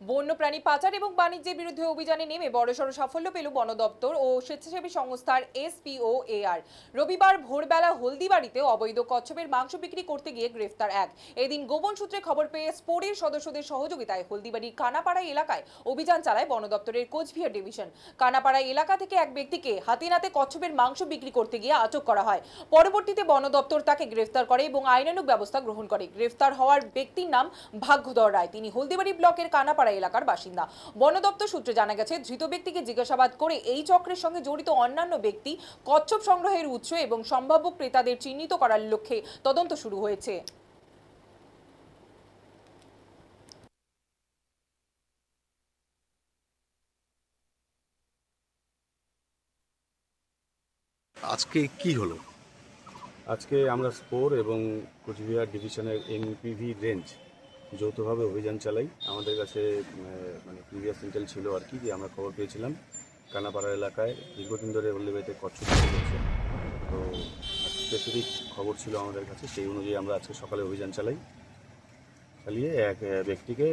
বন্যপ্রাণী পাচার এবং বাণিজ্যের বিরুদ্ধে অভিযানে নেমে বড়সড় সাফল্য পেল বন দপ্তর ও স্বেচ্ছাসেবী সংস্থার SPOAR। রবিবার ভোরবেলা হলদিবাড়িতে অবৈধ কচ্ছপের মাংস বিক্রি করতে গিয়ে গ্রেফতার এক। এদিন গোপন সূত্রে খবর পেয়ে স্পোরের সদস্যদের সহযোগিতায় হলদিবাড়ির কানাপাড়া এলাকায় অভিযান চালায় বন দপ্তরের কোচবিহার ডিভিশন। কানাপাড়া এলাকা থেকে এক ব্যক্তিকে হাতে নাতে কচ্ছপের মাংস বিক্রি করতে গিয়ে আটক করা হয়। পরবর্তীতে বন দপ্তর তাকে গ্রেফতার করে এবং আইনানুগ ব্যবস্থা গ্রহণ করে। গ্রেফতার হওয়ার ব্যক্তির নাম ভাগ্যধর রায়। তিনি হলদিবাড়ি ব্লকের কানাপাড়া এলাকার বাসিন্দা। বন দপ্তর সূত্রে জানা গেছে, ধৃত ব্যক্তিকে জিজ্ঞাসাবাদ করে এই চক্রের সঙ্গে জড়িত অন্যান্য ব্যক্তি, কচ্ছপ সংগ্রহের উৎস এবং সম্ভাব্য ক্রেতাদের চিহ্নিত করার লক্ষ্যে তদন্ত শুরু হয়েছে। আজকে কি হলো? আজকে আমরা স্পোর এবং কোচবিহার ডিভিশনের MPV রেঞ্জ যৌথভাবে অভিযান চালাই। আমাদের কাছে মানে প্রিভিয়াস ইন্টেল ছিল আর কি, যে আমরা খবর পেয়েছিলাম কানাপাড়া এলাকায় দীর্ঘদিন ধরে হলদিবাড়িতে কচ্ছপ চলছে। তো স্পেসিফিক খবর ছিল আমাদের কাছে, সেই অনুযায়ী আমরা আজকে সকালে অভিযান চালিয়ে এক ব্যক্তিকে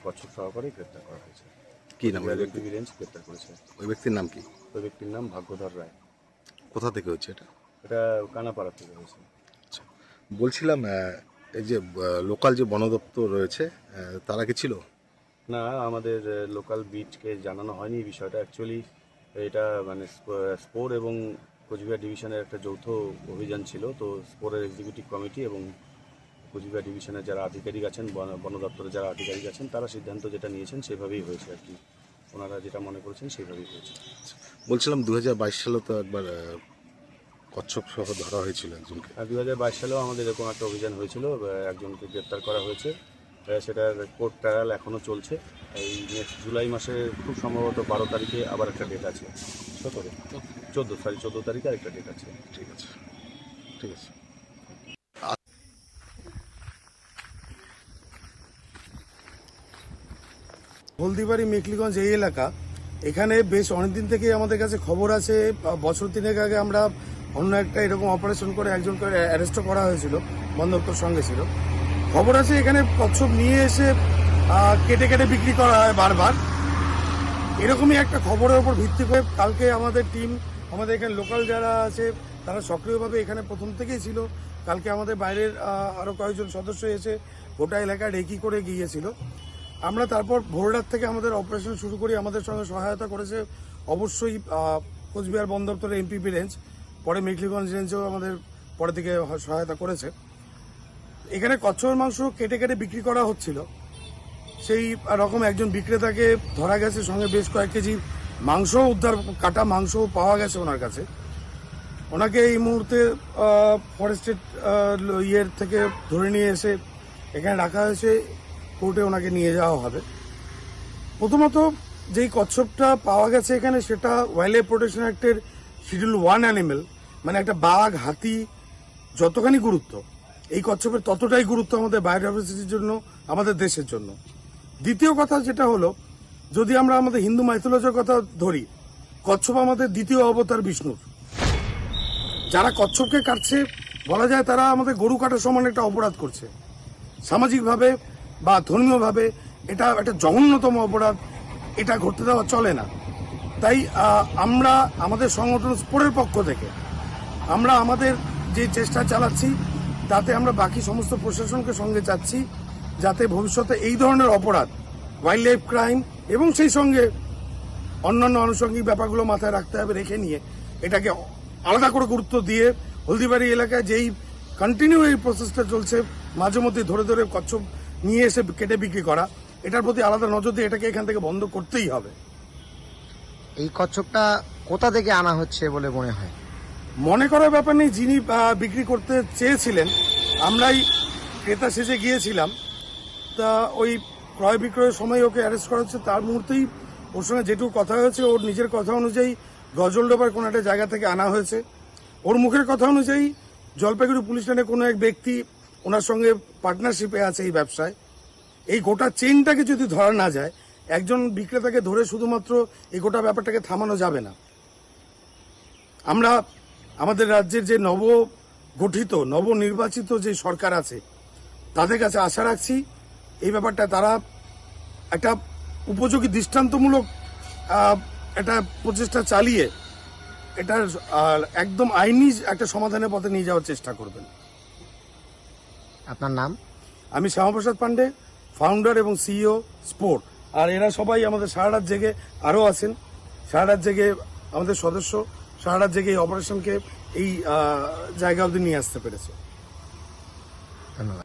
কচ্ছপ সহকারে গ্রেপ্তার করা হয়েছে। কি নাম? MPV রেঞ্জ গ্রেপ্তার করেছে। ওই ব্যক্তির নাম কি? ওই ব্যক্তির নাম ভাগ্যধর রায়। কোথা থেকে হচ্ছে এটা? এটা কানাপাড়া থেকে হয়েছে। আচ্ছা, বলছিলাম এই যে লোকাল যে বন দপ্তর রয়েছে তারা কি ছিল? না, আমাদের লোকাল বিটকে জানানো হয়নি এই বিষয়টা। অ্যাকচুয়ালি এটা মানে স্পোর এবং কোচবিহার ডিভিশনের একটা যৌথ অভিযান ছিল। তো স্পোরের এক্সিকিউটিভ কমিটি এবং কোচবিহার ডিভিশনের যারা আধিকারিক আছেন, বন দপ্তরের যারা আধিকারিক আছেন, তারা সিদ্ধান্ত যেটা নিয়েছেন সেভাবেই হয়েছে আর কি। ওনারা যেটা মনে করেছেন সেভাবেই হয়েছে। বলছিলাম 2022 সালে তো একবার কচ্ছপ সহ ধরা হয়েছিল একজনকে। আর 2022 সালেও আমাদের এরকম একটা অভিযান হয়েছিল, একজনকে গ্রেপ্তার করা হয়েছে। সেটার কোর্ট ট্রায়াল এখনও চলছে। এই নেক্সট জুলাই মাসে খুব সম্ভবত 12 তারিখে আবার একটা ডেট আছে। 14 তারিখে আরেকটা ডেট আছে। ঠিক আছে, ঠিক আছে। হলদিবাড়ি মেখলিগঞ্জ এই এলাকা, এখানে বেশ অনেকদিন থেকেই আমাদের কাছে খবর আছে। বছর তিনেক আগে আমরা অন্য একটা এরকম অপারেশন করে একজনকে অ্যারেস্টও করা হয়েছিল, বন দপ্তর সঙ্গে ছিল। খবর আছে এখানে কচ্ছপ নিয়ে এসে কেটে কেটে বিক্রি করা হয় বারবার। এরকমই একটা খবরের উপর ভিত্তি করে কালকে আমাদের টিম, আমাদের এখানে লোকাল যারা আছে তারা সক্রিয়ভাবে এখানে প্রথম থেকেই ছিল। কালকে আমাদের বাইরের আরও কয়েকজন সদস্য এসে গোটা এলাকা রেকি করে গিয়েছিল। আমরা তারপর ভোররাত থেকে আমাদের অপারেশন শুরু করি। আমাদের সঙ্গে সহায়তা করেছে অবশ্যই কোচবিহার বন দপ্তরের MPV রেঞ্জ, পরে মেখলিগঞ্জ রেঞ্জেও আমাদের পরে থেকে সহায়তা করেছে। এখানে কচ্ছপের মাংস কেটে কেটে বিক্রি করা হচ্ছিল। সেই রকম একজন বিক্রেতাকে ধরা গেছে, সঙ্গে বেশ কয়েক কেজি মাংস উদ্ধার, কাটা মাংস পাওয়া গেছে ওনার কাছে। ওনাকে এই মুহূর্তে ফরেস্টের ইয়ের থেকে ধরে নিয়ে এসে এখানে রাখা হয়েছে, কোর্টে ওনাকে নিয়ে যাওয়া হবে। প্রথমত যেই কচ্ছপটা পাওয়া গেছে এখানে, সেটা ওয়াইল্ড লাইফ প্রোটেকশন অ্যাক্টের শিডিউল 1 অ্যানিমেল, মানে একটা বাঘ, হাতি যতখানি গুরুত্ব, এই কচ্ছপের ততটাই গুরুত্ব আমাদের বায়োডাইভার্সিটির জন্য, আমাদের দেশের জন্য। দ্বিতীয় কথা যেটা হলো, যদি আমরা আমাদের হিন্দু মাইথোলজির কথা ধরি, কচ্ছপ আমাদের দ্বিতীয় অবতার বিষ্ণুর। যারা কচ্ছপকে কাটছে, বলা যায় তারা আমাদের গরু কাটার সমান একটা অপরাধ করছে। সামাজিকভাবে বা ধর্মীয়ভাবে এটা একটা জঘন্যতম অপরাধ, এটা ঘটতে দেওয়া চলে না। তাই আমরা আমাদের সংগঠন স্পোরের পক্ষ থেকে আমরা আমাদের যে চেষ্টা চালাচ্ছি, তাতে আমরা বাকি সমস্ত প্রশাসনকে সঙ্গে চাচ্ছি, যাতে ভবিষ্যতে এই ধরনের অপরাধ, ওয়াইল্ড লাইফ ক্রাইম এবং সেই সঙ্গে অন্যান্য আনুষঙ্গিক ব্যাপারগুলো মাথায় রাখতে হবে, রেখে নিয়ে এটাকে আলাদা করে গুরুত্ব দিয়ে হলদিবাড়ি এলাকায় যেই কন্টিনিউ এই প্রসেসটা চলছে, মাঝে মধ্যে ধরে ধরে কচ্ছপ নিয়ে এসে কেটে বিক্রি করা, এটার প্রতি আলাদা নজর দিয়ে এটাকে এখান থেকে বন্ধ করতেই হবে। এই কচ্ছপটা কোথা থেকে আনা হচ্ছে বলে মনে হয়? মনে করার ব্যাপার নেই, যিনি বিক্রি করতে চেয়েছিলেন আমরাই ক্রেতা সেজে গিয়েছিলাম। তা ওই ক্রয় বিক্রয়ের সময় ওকে অ্যারেস্ট করা হচ্ছে। তার মুহূর্তেই ওর সঙ্গে যেটুকু কথা হয়েছে, ওর নিজের কথা অনুযায়ী গজলডোবার কোনো একটা জায়গা থেকে আনা হয়েছে। ওর মুখের কথা অনুযায়ী জলপাইগুড়ি পুলিশ লাইনে কোনো এক ব্যক্তি ওনার সঙ্গে পার্টনারশিপে আছে এই ব্যবসায়। এই গোটা চেইনটাকে যদি ধরা না যায়, একজন বিক্রেতাকে ধরে শুধুমাত্র এই গোটা ব্যাপারটাকে থামানো যাবে না। আমরা আমাদের রাজ্যের যে নবগঠিত, নবনির্বাচিত যে সরকার আছে, তাদের কাছে আশা রাখছি এই ব্যাপারটা তারা একটা উপযোগী দৃষ্টান্তমূলক একটা প্রচেষ্টা চালিয়ে এটার একদম আইনি একটা সমাধানের পথে নিয়ে যাওয়ার চেষ্টা করবেন। আপনার নাম? আমি শ্যামাপ্রসাদ পান্ডে, ফাউন্ডার এবং সিইও স্পোর্ট। আর এরা সবাই আমাদের সারা রাত জেগে আরও আছেন, সারা রাত জেগে আমাদের সদস্য সারা রাত জেগে এই অপারেশনকে এই জায়গা অবধি নিয়ে আসতে পেরেছে। ধন্যবাদ।